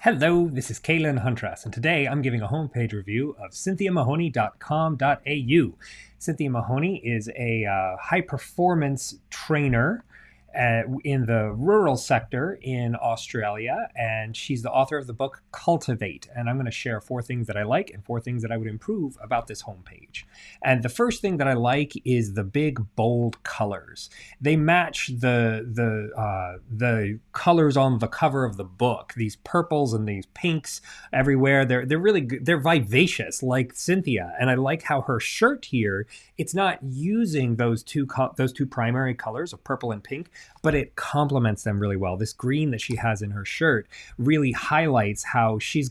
Hello, this is Kaylin Huntress, and today I'm giving a homepage review of CynthiaMahoney.com.au. Cynthia Mahoney is a high-performance trainer in the rural sector in Australia, and she's the author of the book Cultivate. And I'm going to share 4 things that I like and 4 things that I would improve about this homepage. And the first thing that I like is the big, bold colors. They match the colors on the cover of the book. These purples and these pinks everywhere. They're really good. They're vivacious, like Cynthia. And I like how her shirt here, it's not using those two primary colors of purple and pink, but it complements them really well. This green that she has in her shirt really highlights how she's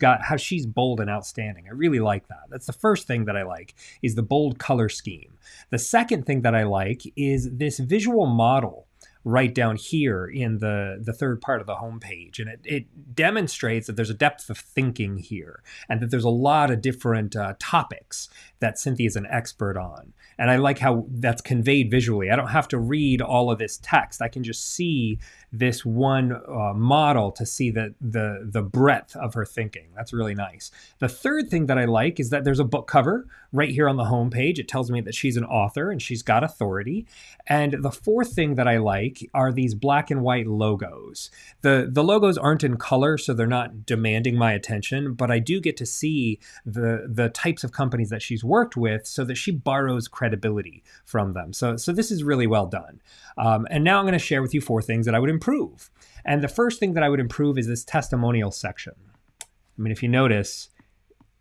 bold and outstanding. I really like that. That's the first thing that I like, is the bold color scheme. The second thing that I like is this visual model right down here in the third part of the homepage. And it demonstrates that there's a depth of thinking here and that there's a lot of different topics that Cynthia is an expert on. And I like how that's conveyed visually. I don't have to read all of this text. I can just see this one model to see the breadth of her thinking. That's really nice. The third thing that I like is that there's a book cover right here on the homepage. It tells me that she's an author and she's got authority. And the fourth thing that I like are these black and white logos. The logos aren't in color, so they're not demanding my attention, but I do get to see the types of companies that she's worked with so that she borrows credibility from them. So this is really well done. And now I'm going to share with you 4 things that I would improve. And the first thing that I would improve is this testimonial section. I mean, if you notice,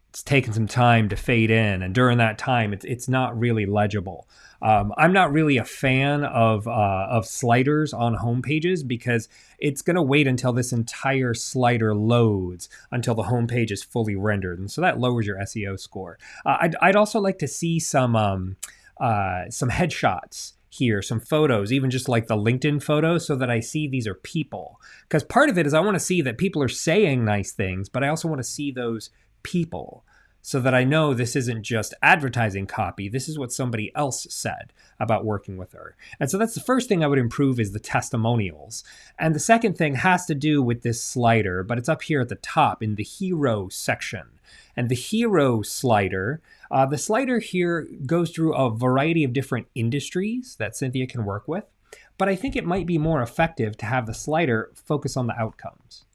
it's taken some time to fade in, and during that time, it's not really legible. I'm not really a fan of sliders on homepages because it's going to wait until this entire slider loads until the homepage is fully rendered, and so that lowers your SEO score. I'd also like to see some headshots here, some photos, even just like the LinkedIn photos, so that I see these are people. Because part of it is I want to see that people are saying nice things, but I also want to see those people so that I know this isn't just advertising copy. This is what somebody else said about working with her. And so that's the first thing I would improve, is the testimonials. And the second thing has to do with this slider, but it's up here at the top in the hero section. And the hero slider, the slider here goes through a variety of different industries that Cynthia can work with. But I think it might be more effective to have the slider focus on the outcomes.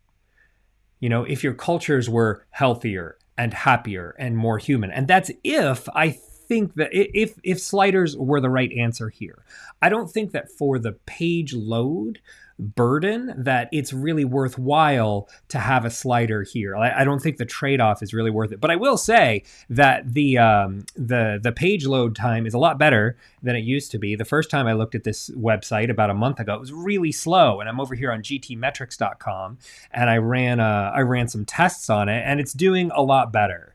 You know, if your cultures were healthier and happier and more human. And that's if I think that if sliders were the right answer here. I don't think that for the page load burden that it's really worthwhile to have a slider here. I don't think the trade-off is really worth it. But I will say that the page load time is a lot better than it used to be. The first time I looked at this website about a month ago, it was really slow. And I'm over here on gtmetrics.com and I ran some tests on it, and it's doing a lot better.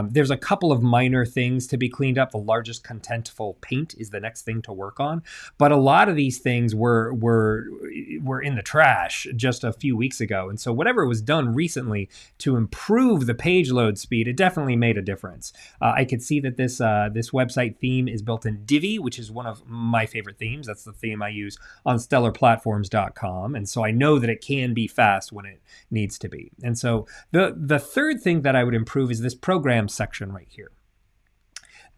There's a couple of minor things to be cleaned up. The largest contentful paint is the next thing to work on. But a lot of these things were in the trash just a few weeks ago. And so whatever was done recently to improve the page load speed, it definitely made a difference. I could see that this website theme is built in Divi, which is one of my favorite themes. That's the theme I use on stellarplatforms.com. And so I know that it can be fast when it needs to be. And so the third thing that I would improve is this program section right here.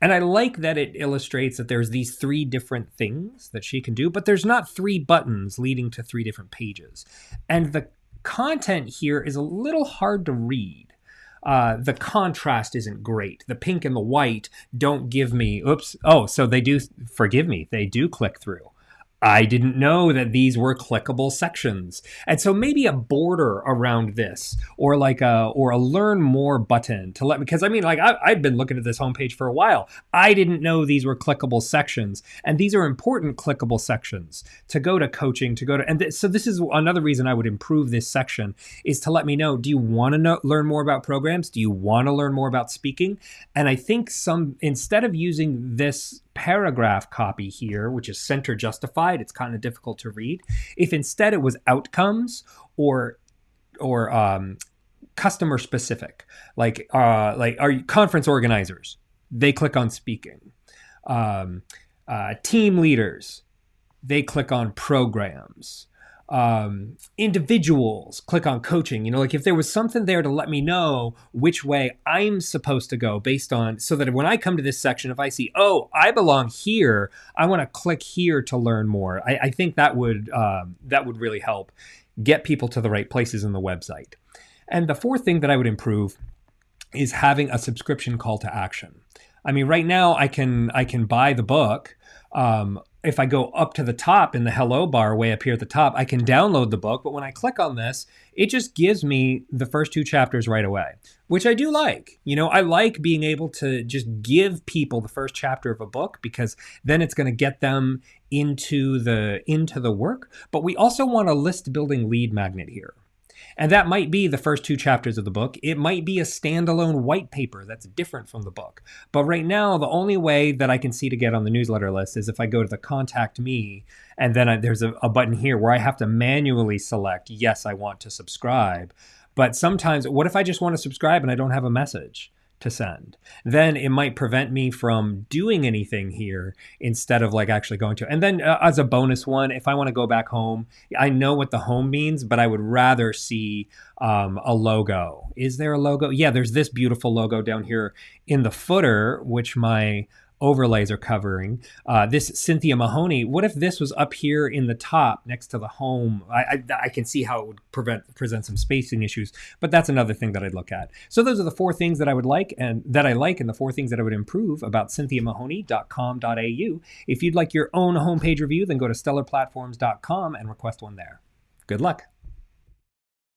And I like that it illustrates that there's these 3 different things that she can do, but there's not 3 buttons leading to 3 different pages. And the content here is a little hard to read. The contrast isn't great. The pink and the white don't give me, so they do, forgive me, they do click through. I didn't know that these were clickable sections. And so maybe a border around this, or a learn more button to let me, because I mean, like I've been looking at this homepage for a while. I didn't know these were clickable sections, and these are important clickable sections to go to coaching, so this is another reason I would improve this section, is to let me know, do you want to learn more about programs? Do you want to learn more about speaking? And I think instead of using this paragraph copy here, which is center justified, it's kind of difficult to read. If instead it was outcomes or customer specific, like are conference organizers, they click on speaking. Team leaders, they click on programs. individuals, click on coaching. Like if there was something there to let me know which way I'm supposed to go based on, so that when I come to this section, if I see, oh, I belong here, I want to click here to learn more. I think that would really help get people to the right places in the website. And the fourth thing that I would improve is having a subscription call to action. I mean, right now I can buy the book. If I go up to the top in the hello bar way up here at the top, I can download the book. But when I click on this, it just gives me the first 2 chapters right away, which I do like. I like being able to just give people the first chapter of a book, because then it's going to get them into the work. But we also want a list building lead magnet here. And that might be the first 2 chapters of the book. It might be a standalone white paper that's different from the book. But right now, the only way that I can see to get on the newsletter list is if I go to the Contact Me, and then there's a button here where I have to manually select, yes, I want to subscribe. But sometimes, what if I just want to subscribe and I don't have a message to send? Then it might prevent me from doing anything here instead of like actually going to. And then as a bonus one, if I want to go back home, I know what the home means, but I would rather see a logo. Is there a logo? Yeah, there's this beautiful logo down here in the footer, which my overlays are covering. This Cynthia Mahoney, what if this was up here in the top next to the home? I can see how it would present some spacing issues, but that's another thing that I'd look at. So those are the 4 things that I would like and the 4 things that I would improve about cynthiamahoney.com.au. If you'd like your own homepage review, then go to stellarplatforms.com and request one there. Good luck.